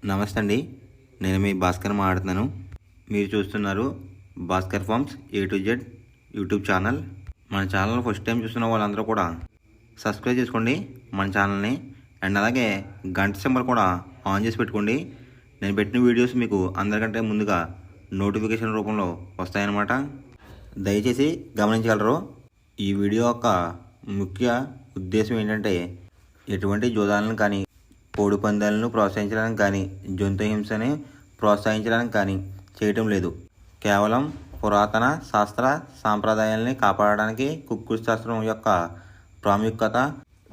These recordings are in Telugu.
నమస్తే అండి. నేను మీ భాస్కర్ మాట్లాడుతున్నాను. మీరు చూస్తున్నారు Bhaskar Farms A to Z YouTube channel. మన ఛానల్ ఫస్ట్ టైం చూస్తున్న వాళ్ళందరూ కూడా సబ్స్క్రైబ్ చేసుకోండి మన ఛానల్ని. అండ్ అలాగే గంట సింబల్ కూడా ఆన్ చేసి పెట్టుకోండి. నేను పెట్టిన వీడియోస్ మీకు అందరికంటే ముందుగా నోటిఫికేషన్ రూపంలో వస్తాయన్నమాట. దయచేసి గమనించగలరు. ఈ వీడియో యొక్క ముఖ్య ఉద్దేశం ఏంటంటే ఎటువంటి జోదాలను కానీ కోడి పందాలను ప్రోత్సహించడానికి కానీ జంతు హింసని ప్రోత్సహించడానికి కానీ చేయటం లేదు. కేవలం పురాతన శాస్త్ర సాంప్రదాయాల్ని కాపాడడానికి కుక్కుడు శాస్త్రం యొక్క ప్రాముఖ్యత,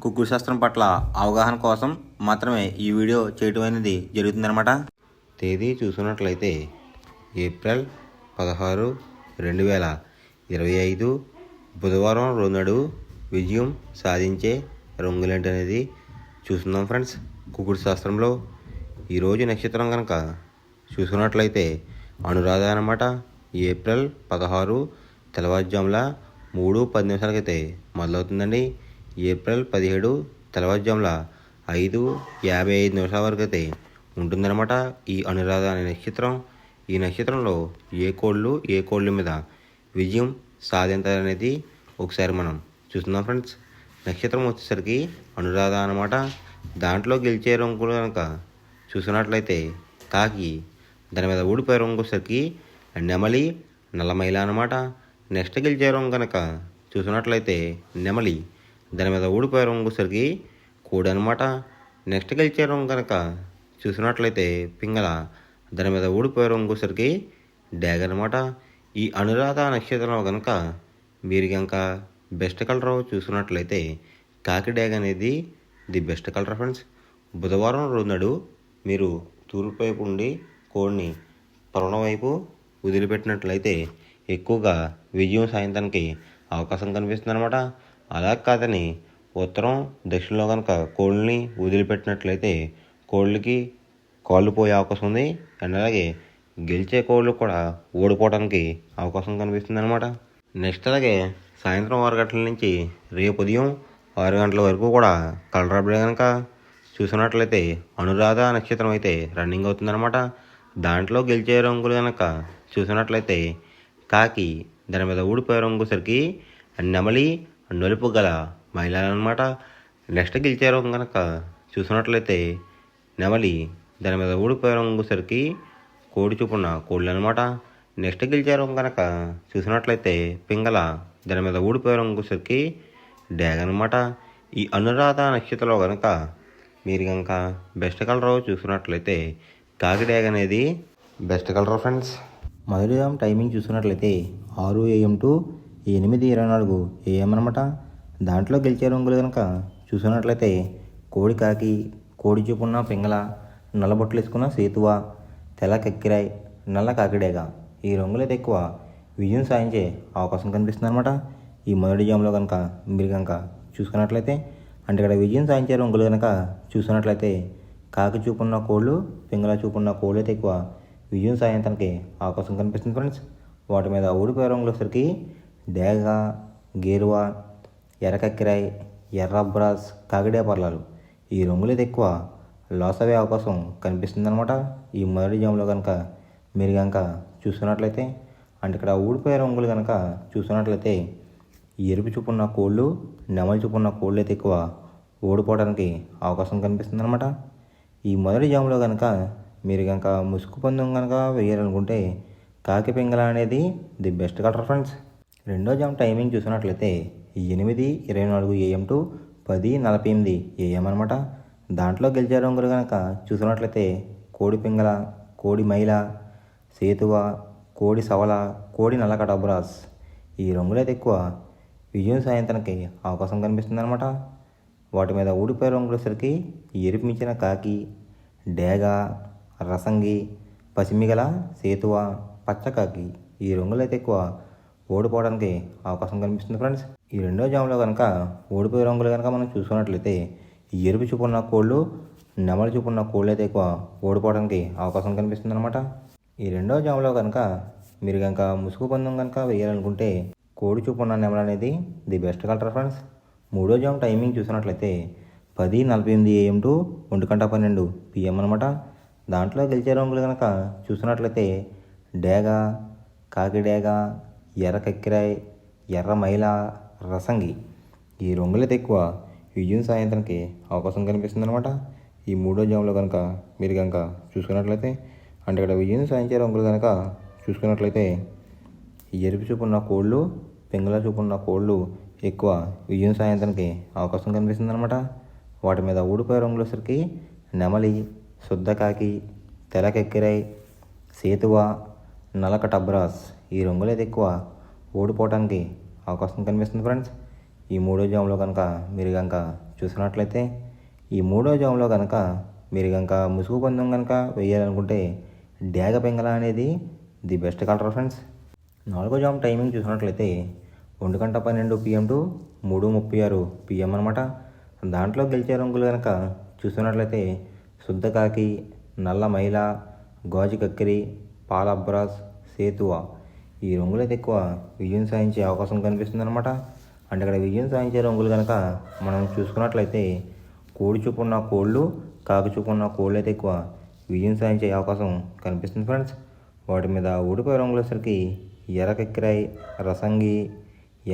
కుక్కుడు శాస్త్రం పట్ల అవగాహన కోసం మాత్రమే ఈ వీడియో చేయటం అనేది జరుగుతుందన్నమాట. తేదీ చూసుకున్నట్లయితే ఏప్రిల్ 16, 2025 బుధవారం రోజునాడు విజయం సాధించే రంగులేంటి అనేది చూస్తున్నాం ఫ్రెండ్స్. కుక్కుడు శాస్త్రంలో ఈరోజు నక్షత్రం కనుక చూసుకున్నట్లయితే అనురాధ అన్నమాట. ఏప్రిల్ 16 తెల్లవారుజాముల 3:10 మొదలవుతుందండి. ఏప్రిల్ 17 తెల్లవారుజాముల 5:55 వరకు అయితే ఉంటుందన్నమాట ఈ అనురాధ అనే నక్షత్రం. ఈ నక్షత్రంలో ఏ కోళ్ళ మీద విజయం సాధించాలనేది ఒకసారి మనం చూస్తున్నాం ఫ్రెండ్స్. నక్షత్రం వచ్చేసరికి అనురాధ అన్నమాట. దాంట్లో గెలిచే రంగులు కనుక చూసినట్లయితే కాకి, దాని మీద ఊడిపోయే రంగు వచ్చేసరికి నెమలి, నల్లమైల అన్నమాట. నెక్స్ట్ గెలిచే రంగు కనుక చూసినట్లయితే నెమలి, దాని మీద ఊడిపోయే రంగు వచ్చేసరికి కోడి అనమాట. నెక్స్ట్ గెలిచే రంగు కనుక చూసినట్లయితే పింగళ, దాని మీద ఊడిపోయే రంగు వచ్చేసరికి డ్యాగ్ అనమాట. ఈ అనురాధ నక్షత్రంలో కనుక మీరు కనుక బెస్ట్ కలర్ చూసుకున్నట్లయితే కాకి డ్యాగ్ అనేది ది బెస్ట్ కలర్ ఫ్రెండ్స్. బుధవారం రోజునాడు మీరు తూర్పు వైపు ఉండి కోడిని పడమర వైపు వదిలిపెట్టినట్లయితే ఎక్కువగా విజయం సాధించడానికి అవకాశం కనిపిస్తుంది అనమాట. అలా కాదని ఉత్తరం దక్షిణంలో కనుక కోళ్ళని వదిలిపెట్టినట్లయితే కోళ్ళకి కాళ్ళు పోయే అవకాశం ఉంది. అండ్ అలాగే గెలిచే కోళ్ళు కూడా ఓడిపోవడానికి అవకాశం కనిపిస్తుంది అనమాట. నెక్స్ట్ అలాగే సాయంత్రం 6 గంటల నుంచి రేపు ఉదయం 6 గంటల వరకు కూడా కలర్ అప్డేట్ కనుక చూసినట్లయితే అనురాధ నక్షత్రం అయితే రన్నింగ్ అవుతుందన్నమాట. దాంట్లో గెలిచే రంగులు కనుక చూసినట్లయితే కాకి, దాని మీద ఊడిపోయే రంగు సరికి నెమలి, నలుపు గల మహిళలు అనమాట. నెక్స్ట్ గెలిచే రంగు కనుక చూసినట్లయితే నెమలి, దాని మీద ఊడిపోయే రంగు సరికి కోడి చూపున్న కోళ్ళు అనమాట. నెక్స్ట్ గెలిచే రంగు కనుక చూసినట్లయితే పింగళ, దాని మీద ఊడిపోయే రంగు సరికి డ్యాగ్ అనమాట. ఈ అనురాధ నక్షత్రంలో కనుక మీరు కనుక బెస్ట్ కలర్ చూసుకున్నట్లయితే కాకి డ్యాగ్ అనేది బెస్ట్ కలర్ ఫ్రెండ్స్. మొదటి టైమింగ్ చూసుకున్నట్లయితే 6 AM to 8:24 AM అనమాట. దాంట్లో గెలిచే రంగులు కనుక చూసుకున్నట్లయితే కోడి కాకి, కోడి చూపున్న పింగళ, నల్లబొట్లు వేసుకున్న సేతువ, తెల్ల కక్కిరాయ్, నల్ల కాకిడేగ ఈ రంగులైతే ఎక్కువ విజయం సాధించే అవకాశం కనిపిస్తుంది అనమాట. ఈ మొదటి జామ్లో కనుక మీరు కనుక చూసుకున్నట్లయితే అంటే ఇక్కడ విజయం సాధించే రంగులు కనుక చూసుకున్నట్లయితే కాకి చూపున్న కోళ్ళు, పింగళ చూపున్న కోళ్ళు అయితే ఎక్కువ విజయం సాధించడానికి అవకాశం కనిపిస్తుంది ఫ్రెండ్స్. వాటి మీద ఊడిపోయే రంగులు వచ్చేసరికి డేగ, గేరువ, ఎర్ర కక్కిరాయ్, ఎర్ర బ్రాస్, కాకిడే పర్లాలు ఈ రంగులైతే ఎక్కువ లాస్ అయ్యే అవకాశం కనిపిస్తుంది అనమాట. ఈ మొదటి జామ్లో కనుక మీరు కనుక చూస్తున్నట్లయితే అంటే ఇక్కడ ఊడిపోయే రంగులు కనుక చూస్తున్నట్లయితే ఎరుపు చూపున్న కోళ్ళు, నెమలి చూపున్న కోళ్ళు అయితే ఎక్కువ ఓడిపోవడానికి అవకాశం కనిపిస్తుంది అనమాట. ఈ మొదటి జామ్లో కనుక మీరు కనుక ముసుగు పందెం కనుక వేయాలనుకుంటే కాకి పింగళ అనేది ది బెస్ట్ కలర్ ఫ్రెండ్స్. రెండో జామ్ టైమింగ్ చూసినట్లయితే 8:24 AM to 10:48 AM అనమాట. దాంట్లో గెలిచే రంగులు కనుక చూసినట్లయితే కోడి పింగళ, కోడి మైల, సేతువ, కోడి సవల, కోడి నల్లకట బ్రాస్ ఈ రంగులైతే ఎక్కువ విజయం సాధించడానికి అవకాశం కనిపిస్తుంది అనమాట. వాటి మీద ఊడిపోయే రంగులసరికి ఎరుపు మించిన కాకి, డేగ, రసంగి, పసిమిగల, సేతువ, పచ్చకాకి ఈ రంగులైతే ఎక్కువ ఓడిపోవడానికి అవకాశం కనిపిస్తుంది ఫ్రెండ్స్. ఈ రెండో జాములో కనుక ఓడిపోయే రంగులు కనుక మనం చూసుకున్నట్లయితే ఎరుపు చూపున్న కోళ్ళు, నెమలి చూపున్న కోళ్ళు అయితే ఎక్కువ ఓడిపోవడానికి అవకాశం కనిపిస్తుంది అనమాట. ఈ రెండో జాములో కనుక మీరు కనుక ముసుగు పందెం కనుక వేయాలనుకుంటే కోడి చూపున్న నెమలి అనేది ది బెస్ట్ కలర్ ఫ్రెండ్స్. మూడో జామ్ టైమింగ్ చూసినట్లయితే 10:48 AM to 1:12 PM అనమాట. దాంట్లో గెలిచే రంగులు కనుక చూసినట్లయితే డేగ, కాకి డేగ, ఎర్ర కక్కిరాయ్, ఎర్ర మైల, రసంగి. ఈ రంగులైతే ఎక్కువ విజయం సాయంత్రానికి అవకాశం కనిపిస్తుంది అనమాట. ఈ మూడో జాములో కనుక మీరు కనుక చూసుకున్నట్లయితే అంటే ఇక్కడ విజయం సాధించే రంగులు కనుక చూసుకున్నట్లయితే ఎరుపు చూపున్న కోళ్ళు, పింగళ చూపున్న కోళ్ళు ఎక్కువ విజయం సాయంత్రానికి అవకాశం కనిపిస్తుంది అనమాట. వాటి మీద ఊడిపోయే రంగులు వచ్చరికి నెమలి, శుద్ధకాకి, తెలకెక్కిరాయ్, సేతువ, నలక టబ్రాస్. ఈ రంగులు అయితే ఎక్కువ ఓడిపోవడానికి అవకాశం కనిపిస్తుంది ఫ్రెండ్స్. ఈ మూడో జాములో కనుక మీరు కనుక చూసినట్లయితే ఈ మూడో జాములో కనుక మీరు కనుక ముసుగు పందెం కనుక వేయాలనుకుంటే డేగ పింగళ అనేది ది బెస్ట్ కలర్ ఫ్రెండ్స్. నాలుగో జాము టైమింగ్ చూసినట్లయితే 1:12 PM టు 3:36 PM అనమాట. దాంట్లో గెలిచే రంగులు కనుక చూసినట్లయితే శుద్ధకాకి, నల్ల మైల, గాజు కక్కిరి, పాలబ్రాస్, సేతువ. ఈ రంగులైతే ఎక్కువ విజయం సాధించే అవకాశం కనిపిస్తుంది అనమాట. అంటే ఇక్కడ విజయం సాధించే రంగులు కనుక మనం చూసుకున్నట్లయితే కోడి చూపు ఉన్న కోళ్ళు, కాకి చూపు ఉన్న కోళ్ళు అయితే ఎక్కువ విజయం సాధించే అవకాశం కనిపిస్తుంది ఫ్రెండ్స్. వాటి మీద ఊడిపోయే రంగులు వచ్చరికి ఎర్ర కక్కిరాయ్, రసంగి,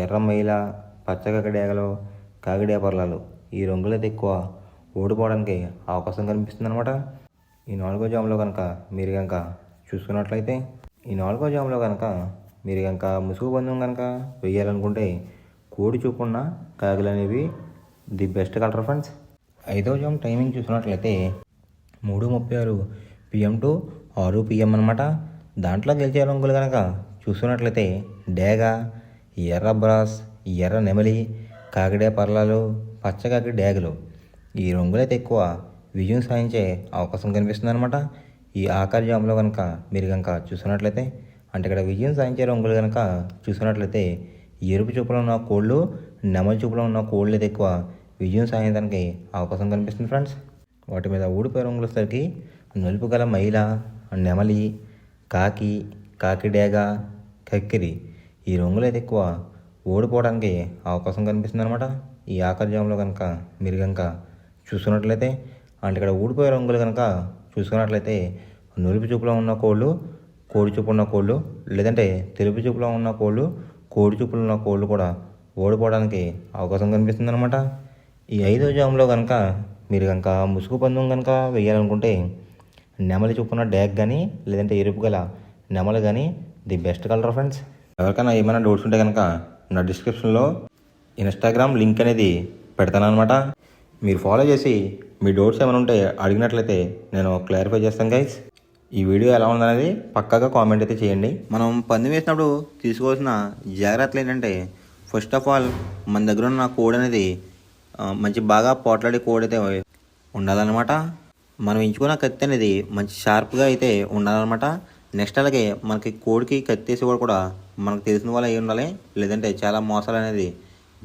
ఎర్ర మైల, పచ్చకాకి డేగలు, కాకిడే పర్లాలు. ఈ రంగులైతే ఎక్కువ ఓడిపోవడానికి అవకాశం కనిపిస్తుంది అనమాట. ఈ నాలుగో జాములో కనుక మీరు కనుక చూసుకున్నట్లయితే ఈ నాలుగో జాములో కనుక మీరు కనుక ముసుగు బంధం కనుక వేయాలనుకుంటే కోడి చూపున్న కాకులు అనేవి ది బెస్ట్ కలర్ ఫ్రెండ్స్. ఐదో జాము టైమింగ్ చూసినట్లయితే 3:36 PM టు 6 PM అనమాట. దాంట్లో గెలిచే రంగులు కనుక చూసుకున్నట్లయితే డేగ, ఎర్ర బ్రాస్, ఎర్ర నెమలి, కాకిడే పర్లాలు, పచ్చకాకి డేగలు. ఈ రంగులైతే ఎక్కువ విజయం సాధించే అవకాశం కనిపిస్తుంది అనమాట. ఈ ఆఖరి జాములో కనుక మీరు కనుక చూసుకున్నట్లయితే అంటే ఇక్కడ విజయం సాధించే రంగులు కనుక చూసుకున్నట్లయితే ఎరుపు చూపులో ఉన్న కోళ్ళు, నెమలి చూపులో ఉన్న కోళ్ళు అయితే ఎక్కువ విజయం సాధించడానికి అవకాశం కనిపిస్తుంది ఫ్రెండ్స్. వాటి మీద ఊడిపోయే రంగులు వచ్చేసరికి నలుపు గల మైల, నెమలి, కాకి, కాకి డేగ, కక్కిరి. ఈ రంగులు అయితే ఎక్కువ ఓడిపోవడానికి అవకాశం కనిపిస్తుంది అనమాట. ఈ ఆఖరి జాములో కనుక మీరు కనుక చూసుకున్నట్లయితే అంటే ఇక్కడ ఊడిపోయే రంగులు కనుక చూసుకున్నట్లయితే నులుపు చూపులో ఉన్న కోళ్ళు, కోడి చూపు ఉన్న కోళ్ళు, లేదంటే తెలుపు చూపులో ఉన్న కోళ్ళు, కోడి చూపులో ఉన్న కోళ్ళు కూడా ఓడిపోవడానికి అవకాశం కనిపిస్తుంది అనమాట. ఈ ఐదో జాములో కనుక మీరు కనుక ముసుగు పందెం కనుక వేయాలనుకుంటే నెమలి చూపున్న డ్యాగ్ కానీ లేదంటే ఎరుపు గల నెమలి కానీ ది బెస్ట్ కలర్ ఫ్రెండ్స్. ఎవరికైనా ఏమైనా డౌట్స్ ఉంటే కనుక నా డిస్క్రిప్షన్లో ఇన్స్టాగ్రామ్ లింక్ అనేది పెడతాను అనమాట. మీరు ఫాలో చేసి మీ డౌట్స్ ఏమైనా ఉంటే అడిగినట్లయితే నేను క్లారిఫై చేస్తాను గైస్. ఈ వీడియో ఎలా ఉందనేది పక్కాగా కామెంట్ అయితే చేయండి. మనం పందెం వేసినప్పుడు తీసుకోవాల్సిన జాగ్రత్తలు ఏంటంటే ఫస్ట్ ఆఫ్ ఆల్ మన దగ్గర ఉన్న కోడ్ అనేది మంచి బాగా పోట్లాడే కోడ్ అయితే ఉండాలన్నమాట. మనం ఎంచుకున్న కత్తి అనేది మంచి షార్ప్గా అయితే ఉండాలన్నమాట. నెక్స్ట్ అలాగే మనకి కోడికి కత్తి వేసి కూడా మనకు తెలిసిన వాళ్ళు అయి ఉండాలి, లేదంటే చాలా మోసాలు అనేది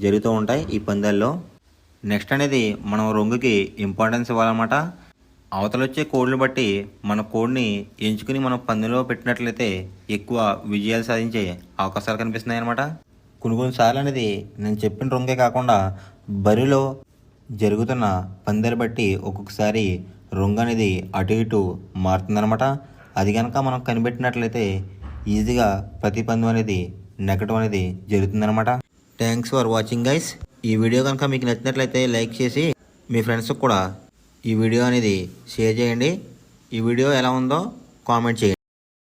జరుగుతూ ఉంటాయి ఈ పందాల్లో. నెక్స్ట్ అనేది మనం రంగుకి ఇంపార్టెన్స్ ఇవ్వాలన్నమాట. అవతల వచ్చే కోడ్ని బట్టి మన కోడ్ని ఎంచుకుని మనం పందెంలో పెట్టినట్లయితే ఎక్కువ విజయాలు సాధించే అవకాశాలు కనిపిస్తున్నాయి అన్నమాట. కొన్నిసార్లు అనేది నేను చెప్పిన రంగే కాకుండా బరిలో జరుగుతున్న పందాలు బట్టి ఒక్కొక్కసారి రంగు అనేది అటు ఇటు మారుతుందన్నమాట. అది కనుక మనం కనిపెట్టినట్లయితే ఈజీగా ప్రతి పందెం అనేది నెగ్గడం అనేది జరుగుతుందన్నమాట. Thanks for watching guys. ఈ వీడియో కనుక మీకు నచ్చినట్లయితే లైక్ చేసి మీ ఫ్రెండ్స్కి కూడా ఈ వీడియో అనేది షేర్ చేయండి. ఈ వీడియో ఎలా ఉందో కామెంట్ చేయండి.